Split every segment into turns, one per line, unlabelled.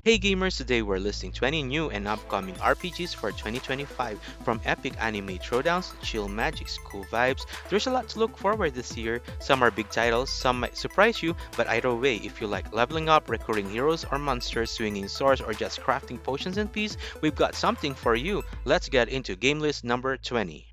Hey gamers, today we're listing 20 new and upcoming RPGs for 2025. From epic anime throwdowns to chill magic school vibes, there's a lot to look forward this year. Some are big titles, some might surprise you, but either way, if you like leveling up, recruiting heroes or monsters, swinging swords, or just crafting potions in peace, we've got something for you. Let's get into game list number 20.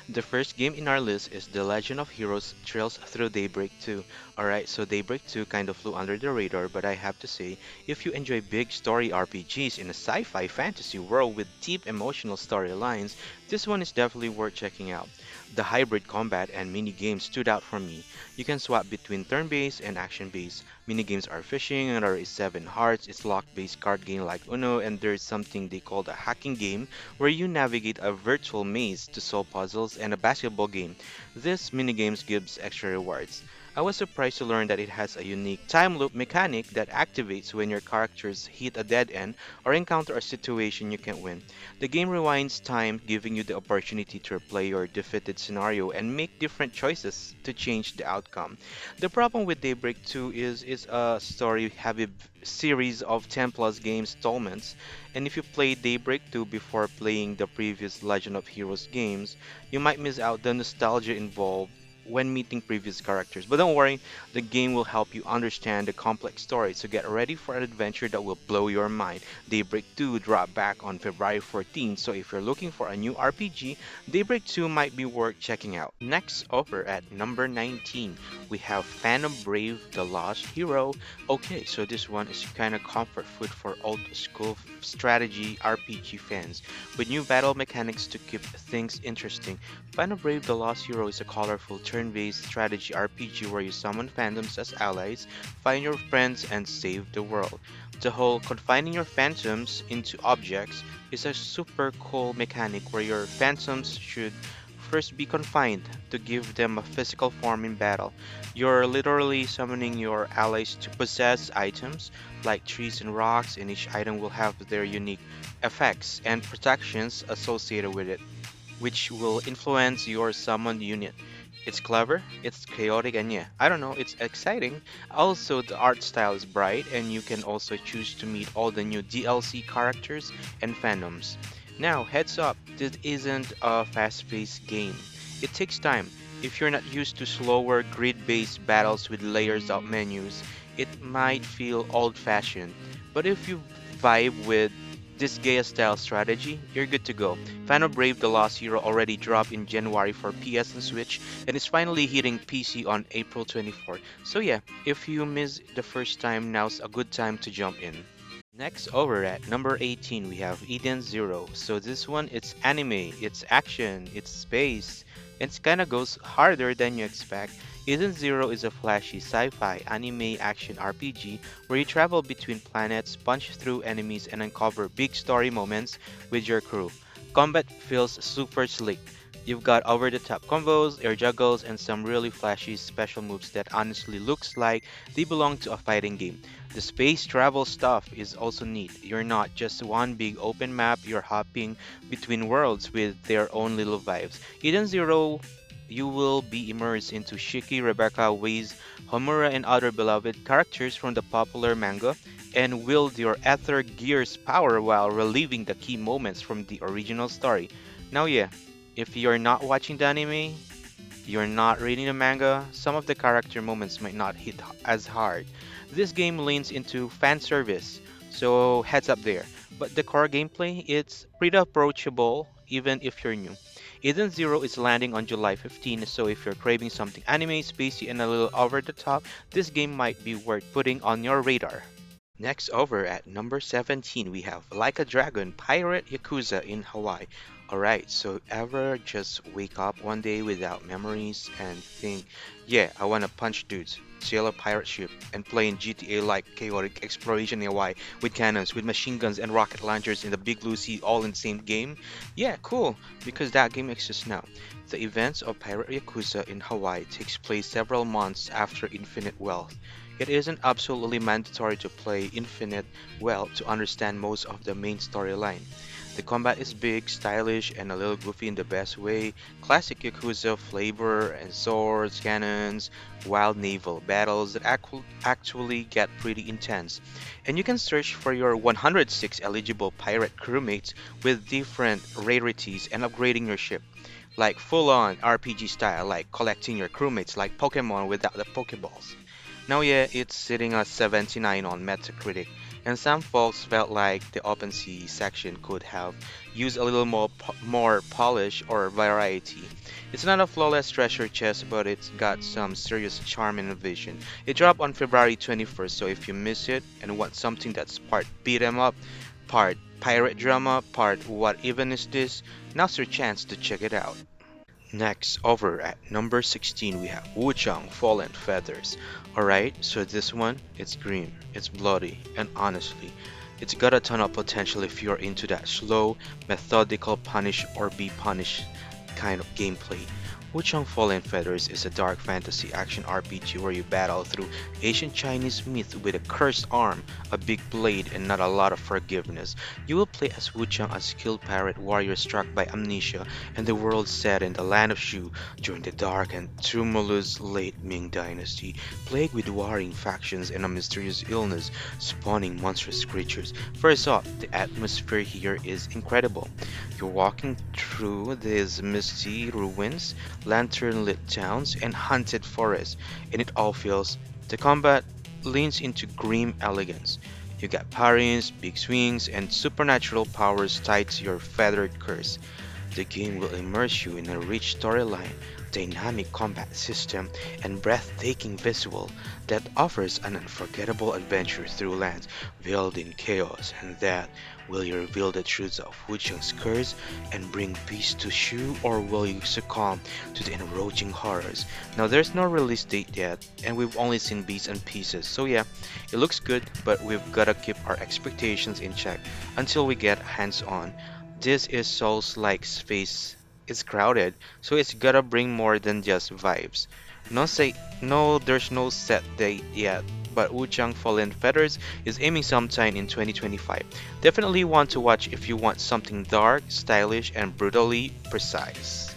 The first game in our list is The Legend of Heroes Trails Through Daybreak 2. Alright, so Daybreak 2 kind of flew under the radar, but I have to say, if you enjoy big story RPGs in a sci fi fantasy world with deep emotional storylines, this one is definitely worth checking out. The hybrid combat and mini games stood out for me. You can swap between turn based and action based. Mini games are fishing, and there is Seven Hearts, it's lock based card game like Uno, and there's something they call a hacking game where you navigate a virtual maze to solve puzzles and a basketball game. This minigames gives extra rewards. I was surprised to learn that it has a unique time loop mechanic that activates when your characters hit a dead end or encounter a situation you can't win. The game rewinds time, giving you the opportunity to replay your defeated scenario and make different choices to change the outcome. The problem with Daybreak 2 is it's a story-heavy series of 10 plus game installments, and if you play Daybreak 2 before playing the previous Legend of Heroes games, you might miss out the nostalgia involved when meeting previous characters. But don't worry, the game will help you understand the complex story, so get ready for an adventure that will blow your mind. Daybreak 2 dropped back on February 14th, so if you're looking for a new RPG, Daybreak 2 might be worth checking out. Next, over at number 19, we have Phantom Brave The Lost Hero. Okay, so this one is kind of comfort food for old school strategy RPG fans, with new battle mechanics to keep things interesting. Final Brave The Lost Hero is a colorful turn-based strategy RPG where you summon phantoms as allies, find your friends, and save the world. The whole confining your phantoms into objects is a super cool mechanic where your phantoms should first be confined to give them a physical form in battle. You're literally summoning your allies to possess items like trees and rocks, and each item will have their unique effects and protections associated with it, which will influence your summoned unit. It's clever, it's chaotic, and yeah, I don't know, it's exciting. Also, the art style is bright, and you can also choose to meet all the new DLC characters and fandoms. Now, heads up, this isn't a fast paced game. It takes time. If you're not used to slower, grid based battles with layers of menus, it might feel old fashioned. But if you vibe with this Gaia style strategy, you're good to go. Final Brave The Lost Hero already dropped in January for PS and Switch and is finally hitting PC on April 24th. So yeah, if you missed the first time, now's a good time to jump in. Next over at number 18 we have Eden Zero. So this one it's anime, it's action, it's space, and it kinda goes harder than you expect. Eden Zero is a flashy sci-fi anime action RPG where you travel between planets, punch through enemies, and uncover big story moments with your crew. Combat feels super slick. You've got over-the-top combos, air juggles, and some really flashy special moves that honestly looks like they belong to a fighting game. The space travel stuff is also neat. You're not just one big open map, you're hopping between worlds with their own little vibes. Eden Zero, you will be immersed into Shiki, Rebecca, Waze, Homura, and other beloved characters from the popular manga, and wield your Ether Gear's power while reliving the key moments from the original story. Now, yeah, if you're not watching the anime, you're not reading the manga, some of the character moments might not hit as hard. This game leans into fan service, so heads up there. But the core gameplay, it's pretty approachable even if you're new. Eden Zero is landing on July 15, so if you're craving something anime, spacey, and a little over the top, this game might be worth putting on your radar. Next over at number 17 we have Like a Dragon Pirate Yakuza in Hawaii. Alright, so ever just wake up one day without memories and think, yeah, I wanna punch dudes, sail a pirate ship, and play in GTA like chaotic exploration in Hawaii with cannons, with machine guns and rocket launchers in the Big Blue Sea all in the same game? Yeah, cool, because that game exists now. The events of Pirate Yakuza in Hawaii takes place several months after Infinite Wealth. It isn't absolutely mandatory to play Infinite well to understand most of the main storyline. The combat is big, stylish, and a little goofy in the best way. Classic Yakuza flavor and swords, cannons, wild naval battles that actually get pretty intense. And you can search for your 106 eligible pirate crewmates with different rarities and upgrading your ship. Like full on RPG style, like collecting your crewmates like Pokemon without the Pokeballs. Now, yeah, it's sitting at 79 on Metacritic, and some folks felt like the OpenSea section could have used a little more polish or variety. It's not a flawless treasure chest, but it's got some serious charm and innovation. It dropped on February 21st, so if you miss it and want something that's part beat 'em up, part pirate drama, part what even is this, now's your chance to check it out. Next, over at number 16, we have Wuchang Fallen Feathers. Alright, so this one, it's grim, it's bloody, and honestly, it's got a ton of potential if you're into that slow, methodical punish or be punished kind of gameplay. Wuchang Fallen Feathers is a dark fantasy action RPG where you battle through ancient Chinese myth with a cursed arm, a big blade, and not a lot of forgiveness. You will play as Wuchang, a skilled pirate warrior struck by amnesia, and the world set in the land of Shu during the dark and tumultuous late Ming Dynasty, plagued with warring factions and a mysterious illness spawning monstrous creatures. First off, the atmosphere here is incredible. You're walking through these misty ruins, lantern-lit towns, and haunted forests, and it all feels. The combat leans into grim elegance. You got parries, big swings, and supernatural powers tied to your feathered curse. The game will immerse you in a rich storyline, dynamic combat system, and breathtaking visual that offers an unforgettable adventure through lands veiled in chaos. And that will you reveal the truths of Wuchang's curse and bring peace to Shu, or will you succumb to the enraging horrors? Now, there's no release date yet, and we've only seen bits and pieces, so yeah, it looks good, but we've gotta keep our expectations in check until we get hands on. This is Souls-like space. It's crowded, so it's gotta bring more than just vibes. No, there's no set date yet, but Wuchang Fallen Feathers is aiming sometime in 2025. Definitely want to watch if you want something dark, stylish, and brutally precise.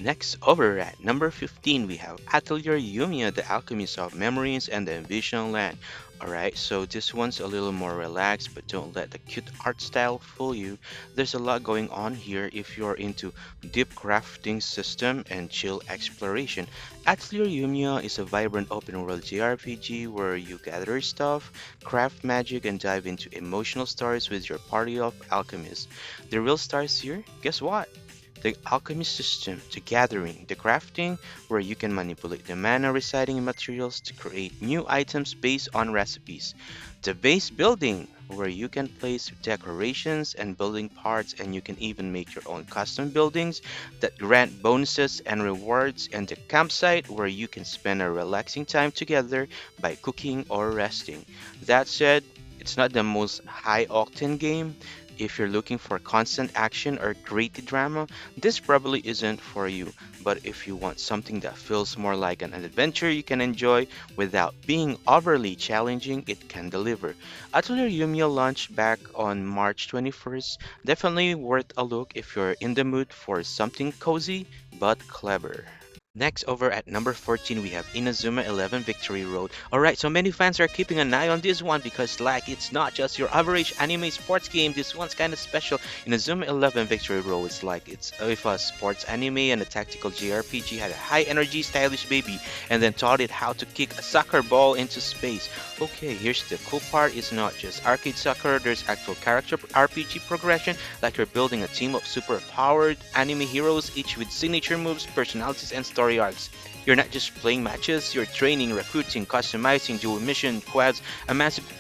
Next, over at number 15, we have Atelier Yumiya, the Alchemist of Memories and the Envision Land. Alright, so this one's a little more relaxed, but don't let the cute art style fool you. There's a lot going on here if you're into deep crafting system and chill exploration. Atelier Yumiya is a vibrant open world JRPG where you gather stuff, craft magic, and dive into emotional stories with your party of alchemists. The real stars here? Guess what? The alchemy system, the gathering, the crafting, where you can manipulate the mana residing in materials to create new items based on recipes. The base building, where you can place decorations and building parts, and you can even make your own custom buildings that grant bonuses and rewards. And the campsite, where you can spend a relaxing time together by cooking or resting. That said, it's not the most high octane game. If you're looking for constant action or gritty drama, this probably isn't for you. But if you want something that feels more like an adventure you can enjoy without being overly challenging, it can deliver. Atelier Yumiya launched back on March 21st. Definitely worth a look if you're in the mood for something cozy but clever. Next, over at number 14, we have Inazuma 11 Victory Road. Alright, so many fans are keeping an eye on this one because, like, it's not just your average anime sports game. This one's kind of special. Inazuma 11 Victory Road is like it's if a sports anime and a tactical JRPG had a high energy, stylish baby and then taught it how to kick a soccer ball into space. Okay, here's the cool part: it's not just arcade soccer, there's actual character RPG progression, like you're building a team of super powered anime heroes, each with signature moves, personalities, and story arcs. You're not just playing matches, you're training, recruiting, customizing, dual mission quads, a massive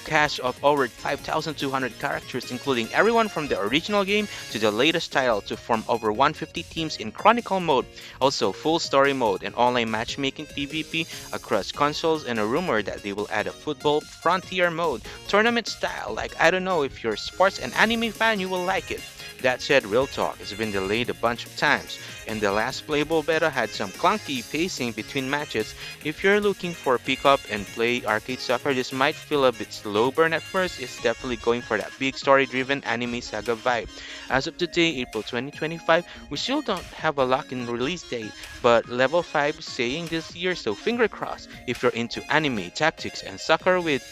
cast of over 5,200 characters, including everyone from the original game to the latest title, to form over 150 teams in Chronicle mode. Also, full story mode and online matchmaking PvP across consoles, and a rumor that they will add a football frontier mode, tournament style. Like, I don't know, if you're a sports and anime fan, you will like it. That said, real talk, it's been delayed a bunch of times, and the last playable beta had some clunky pacing between matches. If you're looking for pick up and play arcade soccer, this might feel a bit it's low burn at first, it's definitely going for that big story-driven anime saga vibe. As of today, April 2025, we still don't have a lock-in release date, but Level 5 is saying this year, so finger crossed. If you're into anime, tactics, and soccer with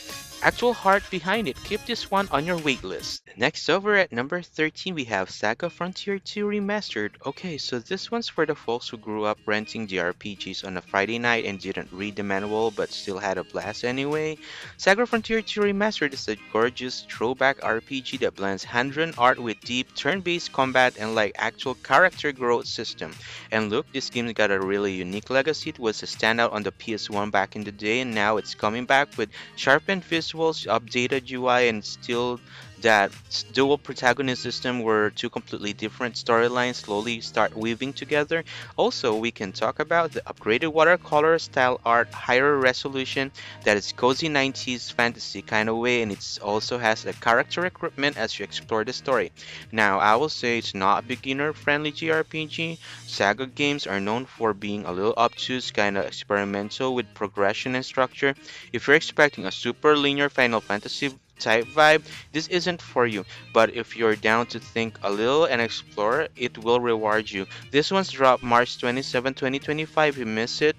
actual heart behind it, keep this one on your wait list. Next over at number 13, we have Saga Frontier 2 Remastered. Okay, so this one's for the folks who grew up renting JRPGs on a Friday night and didn't read the manual but still had a blast anyway. Saga Frontier 2 Remastered is a gorgeous throwback RPG that blends hand-drawn art with deep turn-based combat and like actual character growth system. And look, this game's got a really unique legacy. It was a standout on the PS1 back in the day, and now it's coming back with sharpened visuals, updated UI, and still that dual protagonist system where two completely different storylines slowly start weaving together. Also, we can talk about the upgraded watercolor style art, higher resolution that is cozy 90s fantasy kind of way, and it also has a character recruitment as you explore the story. Now, I will say it's not a beginner friendly JRPG. Saga games are known for being a little obtuse, kind of experimental with progression and structure. If you're expecting a super linear Final Fantasy type vibe, this isn't for you. But if you're down to think a little and explore, it will reward you. This one's dropped March 27, 2025. You miss it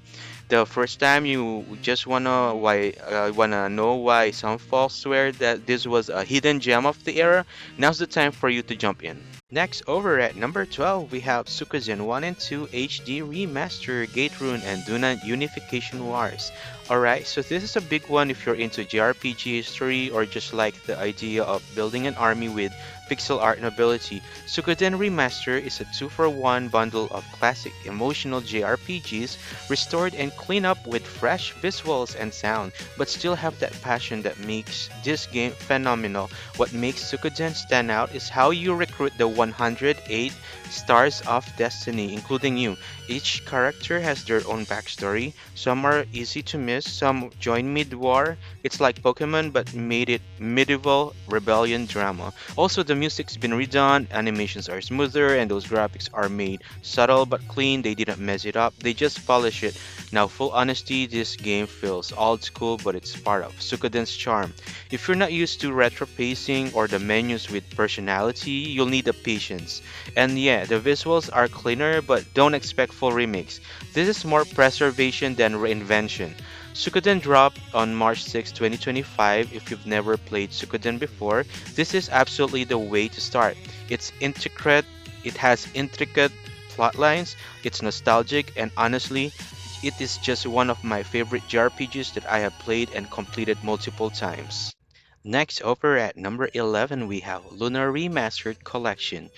the first time, you just wanna know why some folks swear that this was a hidden gem of the era. Now's the time for you to jump in. Next, over at number 12, we have Suikoden 1 and 2 HD Remaster, Gate Rune, and Duna Unification Wars. Alright, so this is a big one if you're into JRPG history or just like the idea of building an army with pixel art nobility. Suikoden Remaster is a 2-for-1 bundle of classic emotional JRPGs restored and cleaned up with fresh visuals and sound, but still have that passion that makes this game phenomenal. What makes Suikoden stand out is how you recruit the 108 stars of destiny, including you. Each character has their own backstory. Some are easy to miss, some join mid-war. It's like Pokemon but made it medieval rebellion drama. Also, the music's been redone, animations are smoother, and those graphics are made subtle but clean. They didn't mess it up, they just polish it. Now, full honesty, this game feels old school, but it's part of Suikoden's charm. If you're not used to retro pacing or the menus with personality, you'll need the patience. And yeah, the visuals are cleaner, but don't expect full remakes. This is more preservation than reinvention. Suikoden dropped on March 6, 2025. If you've never played Suikoden before, this is absolutely the way to start. It has intricate plot lines, it's nostalgic, and honestly, it is just one of my favorite JRPGs that I have played and completed multiple times. Next, over at number 11, we have Lunar Remastered Collection.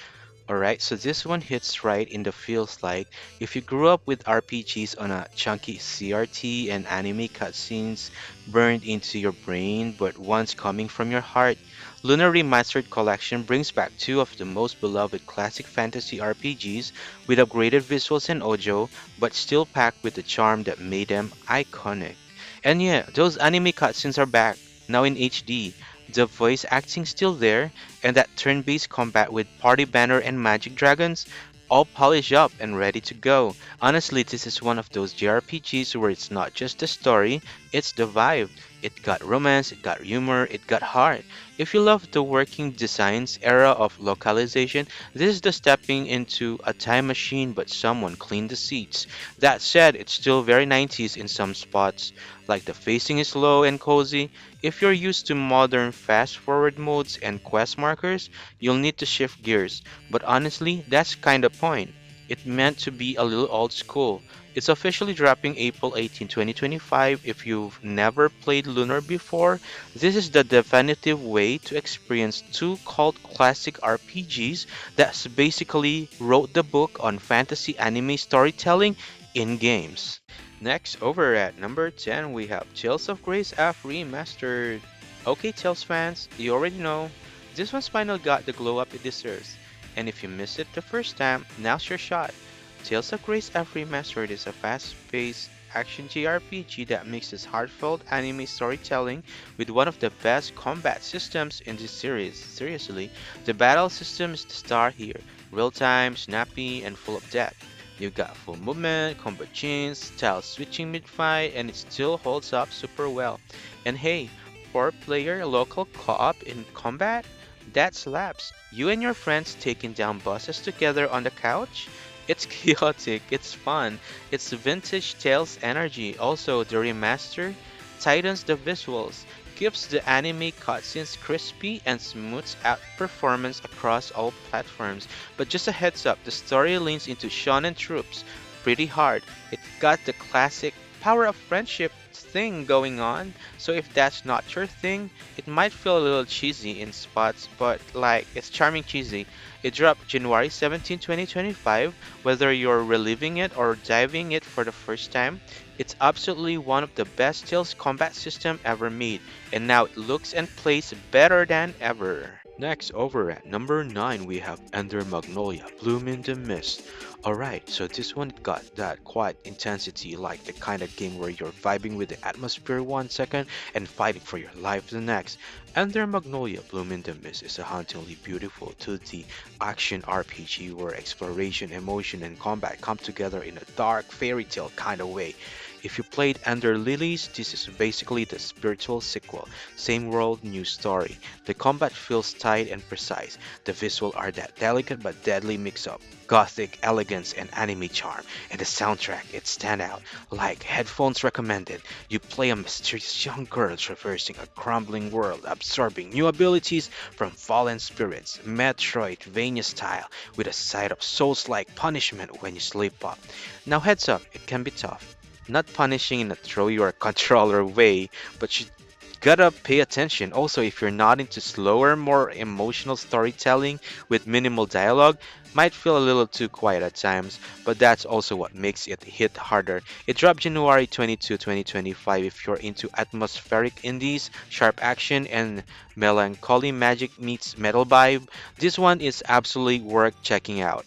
Alright, so this one hits right in the feels like if you grew up with RPGs on a chunky CRT and anime cutscenes burned into your brain, but once coming from your heart, Lunar Remastered Collection brings back two of the most beloved classic fantasy RPGs with upgraded visuals and audio, but still packed with the charm that made them iconic. And yeah, those anime cutscenes are back, now in HD. The voice acting still there, and that turn-based combat with party banner and magic dragons, all polished up and ready to go. Honestly, this is one of those JRPGs where it's not just the story, it's the vibe. It got romance, it got humor, it got heart. If you love the working designs era of localization, this is the stepping into a time machine, but someone cleaned the seats. That said, it's still very 90s in some spots, like the facing is low and cozy. If you're used to modern fast forward modes and quest markers, you'll need to shift gears. But honestly, that's kinda point. It meant to be a little old school. It's officially dropping April 18, 2025. If you've never played Lunar before, this is the definitive way to experience two cult classic RPGs that basically wrote the book on fantasy anime storytelling in games. Next, over at number 10, we have Tales of Grace F Remastered. Okay, Tales fans, you already know, this one's finally got the glow up it deserves. And if you missed it the first time, now's your shot. Tales of Grace F Remastered is a fast-paced action JRPG that mixes heartfelt anime storytelling with one of the best combat systems in this series. Seriously, the battle system is the star here. Real-time, snappy, and full of depth. You've got full movement, combo chains, style switching mid-fight, and it still holds up super well. And hey, 4-player local co-op in combat? That slaps. You and your friends taking down bosses together on the couch? It's chaotic, it's fun, it's vintage Tales energy. Also, the remaster tightens the visuals, keeps the anime cutscenes crispy, and smooths out performance across all platforms. But just a heads up, the story leans into shonen tropes pretty hard. It got the classic power of friendship thing going on, so if that's not your thing, it might feel a little cheesy in spots, but like it's charming cheesy. It dropped January 17, 2025. Whether you're reliving it or diving it for the first time, it's absolutely one of the best Tales combat system ever made, and now it looks and plays better than ever. Next, over at number 9, we have Ender Magnolia Bloom in the Mist. Alright, so this one got that quiet intensity, like the kind of game where you're vibing with the atmosphere 1 second and fighting for your life the next. Ender Magnolia Bloom in the Mist is a hauntingly beautiful 2D action RPG where exploration, emotion, and combat come together in a dark fairy tale kind of way. If you played Ender Lilies, this is basically the spiritual sequel. Same world, new story. The combat feels tight and precise. The visual are that delicate but deadly mix up. Gothic elegance and anime charm. And the soundtrack, it stand out. Like headphones recommended. You play a mysterious young girl traversing a crumbling world, absorbing new abilities from fallen spirits. Metroidvania style, with a side of Souls-like punishment when you slip up. Now heads up, it can be tough. Not punishing in a throw your controller way, but you gotta pay attention. Also, if you're not into slower, more emotional storytelling with minimal dialogue, might feel a little too quiet at times, but that's also what makes it hit harder. It dropped January 22, 2025. If you're into atmospheric indies, sharp action, and melancholy magic meets metal vibe, this one is absolutely worth checking out.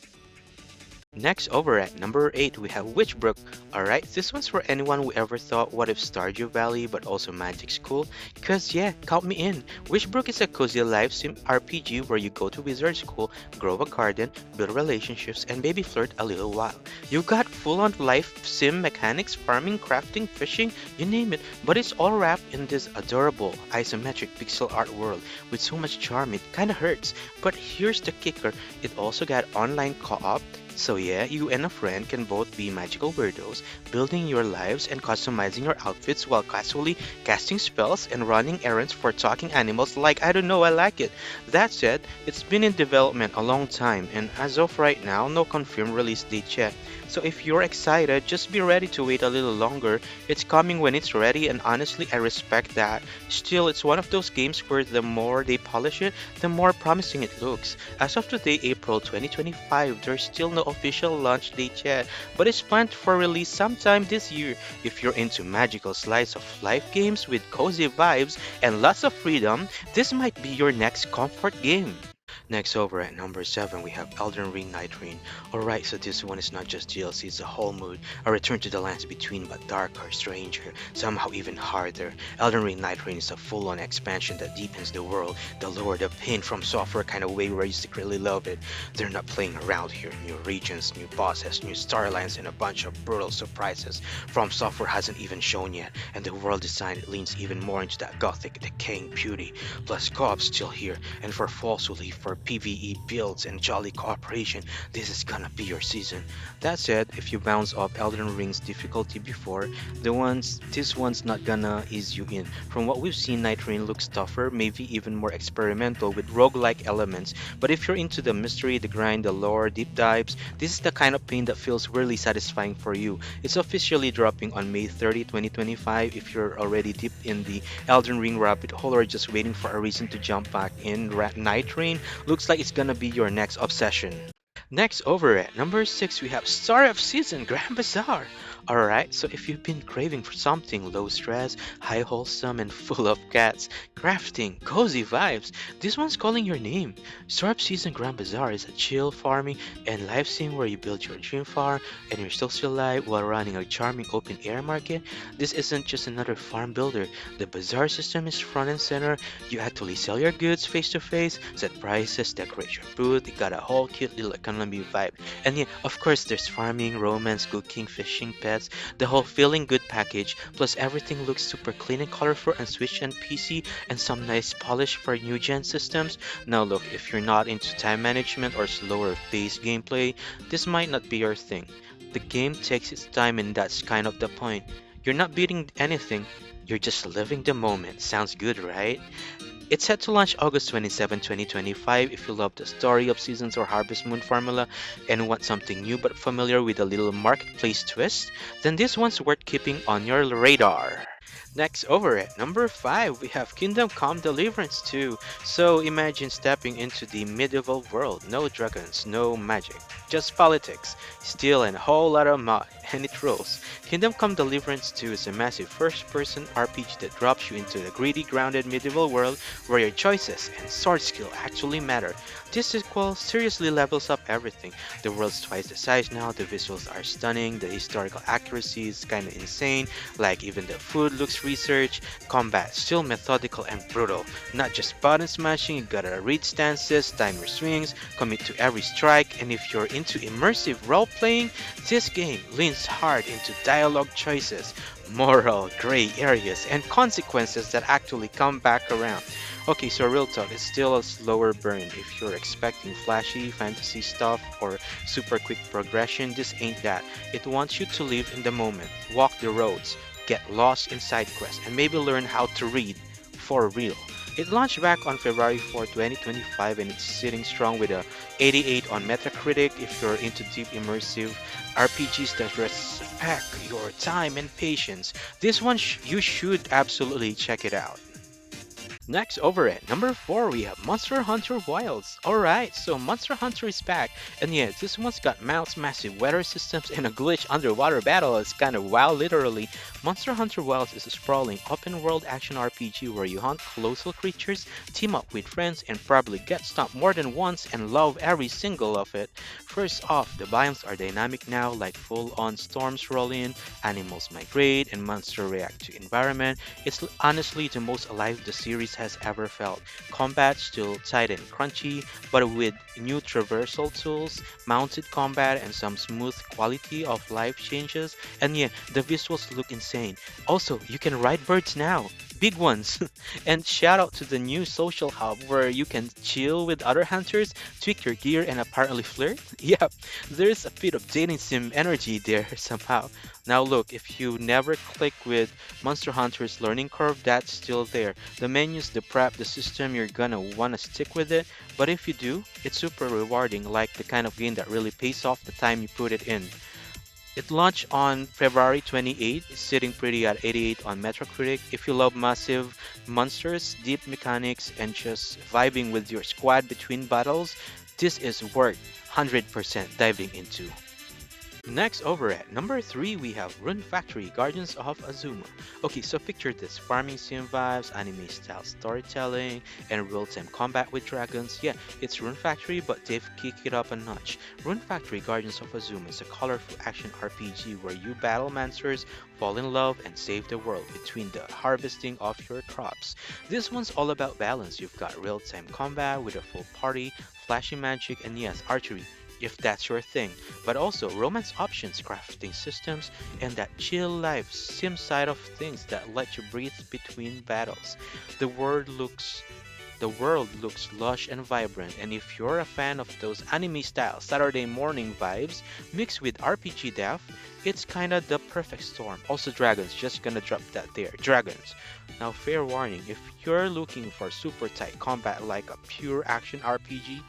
Next, over at number 8, we have Witchbrook. Alright, this one's for anyone who ever thought, what if Stardew Valley but also Magic's cool? Cause yeah, count me in. Witchbrook is a cozy life sim RPG where you go to wizard school, grow a garden, build relationships, and maybe flirt a little while. You got full-on life sim mechanics, farming, crafting, fishing, you name it, but it's all wrapped in this adorable isometric pixel art world with so much charm it kinda hurts. But here's the kicker, it also got online co-op, so yeah, you and a friend can both be magical weirdos, building your lives and customizing your outfits while casually casting spells and running errands for talking animals like I don't know, I like it. That said, it's been in development a long time and as of right now, no confirmed release date yet. So if you're excited, just be ready to wait a little longer. It's coming when it's ready and honestly I respect that. Still, it's one of those games where the more they polish it, the more promising it looks. As of today, April 2025, there's still no official launch date yet, but it's planned for release sometime this year. If you're into magical slice of life games with cozy vibes and lots of freedom, this might be your next comfort game. Next, over at number 7, we have Elden Ring Night Rain. Alright, so this one is not just DLC, it's a whole mood. A return to the lands between, but darker, stranger, somehow even harder. Elden Ring Night Rain is a full-on expansion that deepens the world, the lore, the pain from software kind of way where you secretly love it. They're not playing around here. New regions, new bosses, new storylines, and a bunch of brutal surprises. From Software hasn't even shown yet, and the world design leans even more into that gothic, decaying beauty. Plus, co-op's still here, and for false relief, for PvE builds and jolly cooperation, this is gonna be your season. That said, if you bounce off Elden Ring's difficulty before, this one's not gonna ease you in. From what we've seen, Night Rain looks tougher, maybe even more experimental with roguelike elements, but if you're into the mystery, the grind, the lore, deep dives, this is the kind of pain that feels really satisfying for you. It's officially dropping on May 30, 2025. If you're already deep in the Elden Ring rabbit hole or just waiting for a reason to jump back in, Night Rain looks like it's gonna be your next obsession. Next, over at number 6, we have Story of Season Grand Bazaar. Alright, so if you've been craving for something low stress, high wholesome, and full of cats, crafting, cozy vibes, this one's calling your name. Story of Season Grand Bazaar is a chill farming and life sim where you build your dream farm and your social life while running a charming open air market. This isn't just another farm builder. The bazaar system is front and center. You actually sell your goods face to face, set prices, decorate your booth. It got a whole cute little economy vibe. And yeah, of course, there's farming, romance, cooking, fishing, pets sets, the whole feeling good package, plus everything looks super clean and colorful and Switch and PC, and some nice polish for new gen systems. Now look, if you're not into time management or slower paced gameplay, this might not be your thing. The game takes its time and that's kind of the point. You're not beating anything, you're just living the moment. Sounds good, right? It's set to launch August 27, 2025. If you love the story of Seasons or Harvest Moon formula and want something new but familiar with a little marketplace twist, then this one's worth keeping on your radar. Next, over at number 5, we have Kingdom Come Deliverance 2. So imagine stepping into the medieval world. No dragons, no magic, just politics, steel, and a whole lot of mud, and it rules. Kingdom Come Deliverance 2 is a massive first-person RPG that drops you into the gritty, grounded medieval world where your choices and sword skill actually matter. This sequel seriously levels up everything. The world's twice the size now, the visuals are stunning, the historical accuracy is kinda insane, like even the food looks researched, combat still methodical and brutal. Not just button smashing, you gotta read stances, time your swings, commit to every strike, and if you're into immersive role playing, this game leans hard into dialogue choices, moral gray areas, and consequences that actually come back around. Okay, so real talk, it's still a slower burn. If you're expecting flashy fantasy stuff or super quick progression, this ain't that. It wants you to live in the moment, walk the roads, get lost in side quests, and maybe learn how to read for real. It launched back on February 4, 2025, and it's sitting strong with a 88 on Metacritic. If you're into deep immersive RPGs that respect your time and patience, this one you should absolutely check it out. Next, over at number 4, we have Monster Hunter Wilds. Alright, so Monster Hunter is back, and yeah, this one's got mounts, massive weather systems, and a glitch underwater battle. It's kind of wow, literally. Monster Hunter Wilds is a sprawling, open-world action RPG where you hunt colossal creatures, team up with friends, and probably get stomped more than once and love every single of it. First off, the biomes are dynamic now, like full-on storms roll in, animals migrate, and monsters react to environment. It's honestly the most alive the series has ever felt. Combat still tight and crunchy, but with new traversal tools, mounted combat, and some smooth quality of life changes. And yeah, the visuals look insane. Also, you can ride birds now. Big ones. And shout out to the new social hub where you can chill with other hunters, tweak your gear, and apparently flirt. Yep, there's a bit of dating sim energy there somehow. Now look, if you never click with Monster Hunter's learning curve, that's still there. The menus, the prep, the system, you're gonna wanna stick with it. But if you do, it's super rewarding, like the kind of game that really pays off the time you put it in. It launched on February 28, sitting pretty at 88 on Metacritic. If you love massive monsters, deep mechanics, and just vibing with your squad between battles, this is worth 100% diving into. Next, over at number 3, we have Rune Factory Guardians of Azuma. Okay, so picture this, farming sim vibes, anime style storytelling, and real-time combat with dragons. Yeah, it's Rune Factory, but they've kicked it up a notch. Rune Factory Guardians of Azuma is a colorful action RPG where you battle monsters, fall in love, and save the world between the harvesting of your crops. This one's all about balance. You've got real-time combat with a full party, flashy magic, and yes, archery if that's your thing, but also romance options, crafting systems, and that chill life sim side of things that let you breathe between battles. The world looks the world looks lush and vibrant, and if you're a fan of those anime style Saturday morning vibes mixed with RPG depth, it's kinda the perfect storm. Also dragons, just gonna drop that there. Dragons. Now fair warning, if you're looking for super tight combat like a pure action RPG,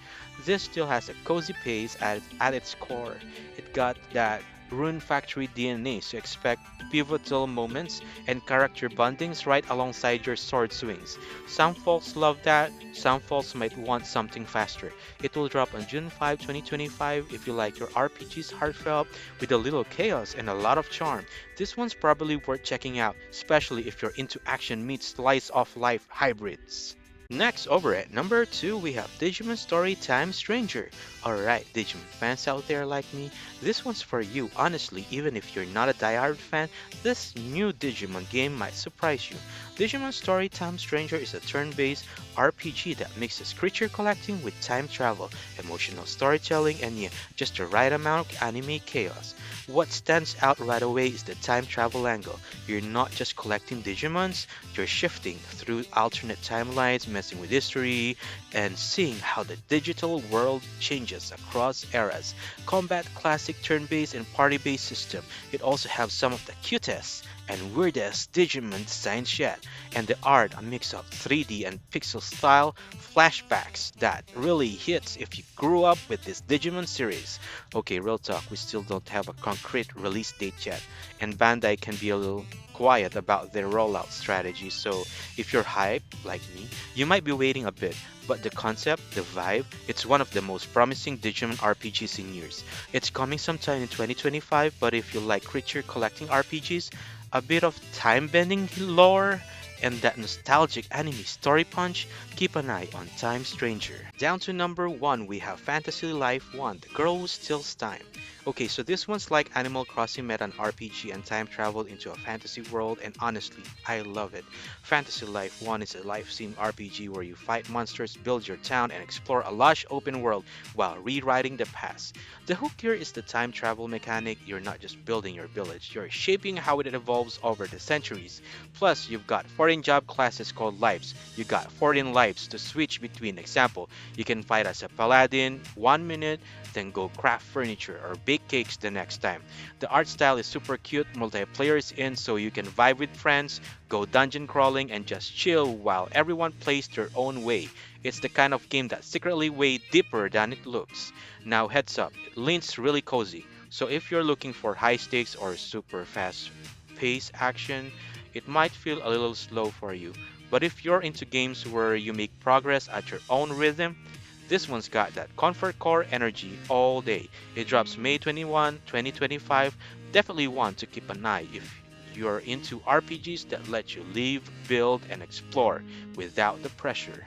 this still has a cozy pace at its core. It got that Rune Factory DNA, so expect pivotal moments and character bondings right alongside your sword swings. Some folks love that, some folks might want something faster. It will drop on June 5, 2025 if you like your RPGs heartfelt with a little chaos and a lot of charm. This one's probably worth checking out, especially if you're into action meets slice of life hybrids. Next, over at number 2, we have Digimon Story Time Stranger. Alright, Digimon fans out there like me, this one's for you. Honestly, even if you're not a diehard fan, this new Digimon game might surprise you. Digimon Story Time Stranger is a turn-based RPG that mixes creature collecting with time travel, emotional storytelling, and yeah, just the right amount of anime chaos. What stands out right away is the time travel angle. You're not just collecting Digimons, you're shifting through alternate timelines, messing with history, and seeing how the digital world changes across eras. Combat classic turn-based and party-based system. It also has some of the cutest and weirdest Digimon designs yet, and the art a mix of 3D and pixel style flashbacks that really hits if you grew up with this Digimon series. Okay, real talk, we still don't have a concrete release date yet, and Bandai can be a little quiet about their rollout strategy, so if you're hyped, like me, you might be waiting a bit. But the concept, the vibe, it's one of the most promising Digimon RPGs in years. It's coming sometime in 2025, but if you like creature collecting RPGs, a bit of time bending lore, and that nostalgic anime story punch, keep an eye on Time Stranger. Down to number 1, we have Fantasy Life 1, The Girl Who Steals Time. Okay, so this one's like Animal Crossing met an RPG and time travel into a fantasy world, and honestly, I love it. Fantasy Life 1 is a life sim RPG where you fight monsters, build your town, and explore a lush open world while rewriting the past. The hook here is the time travel mechanic. You're not just building your village, you're shaping how it evolves over the centuries. Plus, you've got 14 job classes called lives. You got 14 lives to switch between. Example, you can fight as a paladin 1 minute, then go craft furniture or bake cakes the next time. The art style is super cute, multiplayer is in so you can vibe with friends, go dungeon crawling, and just chill while everyone plays their own way. It's the kind of game that's secretly way deeper than it looks. Now heads up, it leans really cozy. So if you're looking for high stakes or super fast paced action, it might feel a little slow for you. But if you're into games where you make progress at your own rhythm, this one's got that comfort core energy all day. It drops May 21, 2025. Definitely one to keep an eye if you're into RPGs that let you live, build, and explore without the pressure.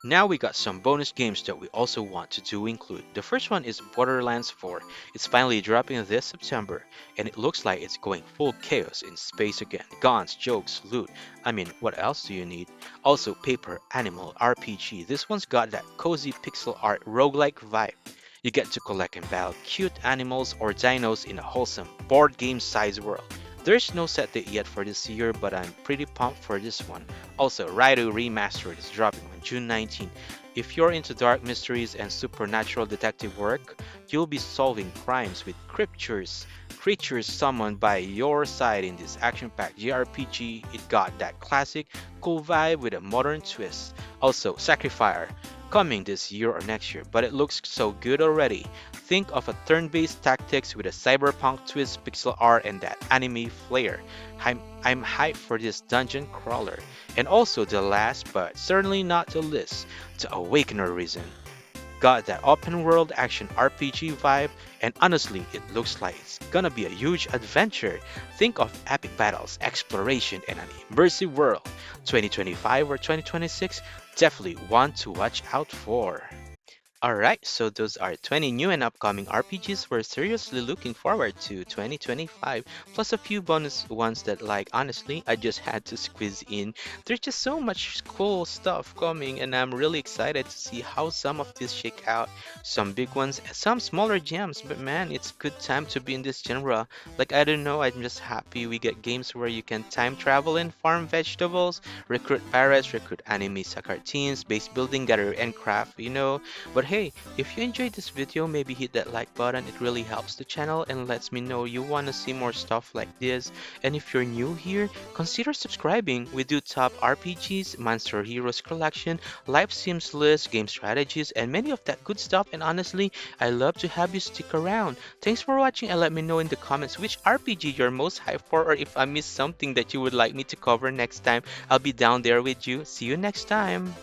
Now we got some bonus games that we also want to do include. The first one is Borderlands 4. It's finally dropping this September, and it looks like it's going full chaos in space again. Guns, jokes, loot. I mean, what else do you need? Also, Paper Animal RPG. This one's got that cozy pixel art roguelike vibe. You get to collect and battle cute animals or dinos in a wholesome board game sized world. There's no set date yet for this year, but I'm pretty pumped for this one. Also, Raidu Remastered is dropping on June 19. If you're into dark mysteries and supernatural detective work, you'll be solving crimes with creatures summoned by your side in this action-packed JRPG. It got that classic, cool vibe with a modern twist. Also, Sacrifier, coming this year or next year, but it looks so good already. Think of a turn-based tactics with a cyberpunk twist, pixel art, and that anime flair. I'm hyped for this dungeon crawler. And also the last but certainly not the least, the Awakener Risen. Got that open world action RPG vibe, and honestly, it looks like it's gonna be a huge adventure. Think of epic battles, exploration, and an immersive world. 2025 or 2026, definitely one to watch out for. Alright, so those are 20 new and upcoming RPGs we're seriously looking forward to 2025, plus a few bonus ones that, like, honestly, I just had to squeeze in. There's just so much cool stuff coming, and I'm really excited to see how some of these shake out. Some big ones, some smaller gems, but man, it's good time to be in this genre. Like, I don't know, I'm just happy we get games where you can time travel and farm vegetables, recruit pirates, recruit anime soccer teams, base building, gather and craft. But hey, if you enjoyed this video, maybe hit that like button. It really helps the channel and lets me know you want to see more stuff like this. And if you're new here, consider subscribing. We do top RPGs, Monster Heroes collection, life sims list, game strategies, and many of that good stuff. And honestly, I love to have you stick around. Thanks for watching, and let me know in the comments which RPG you're most hyped for, or if I missed something that you would like me to cover next time. I'll be down there with you. See you next time.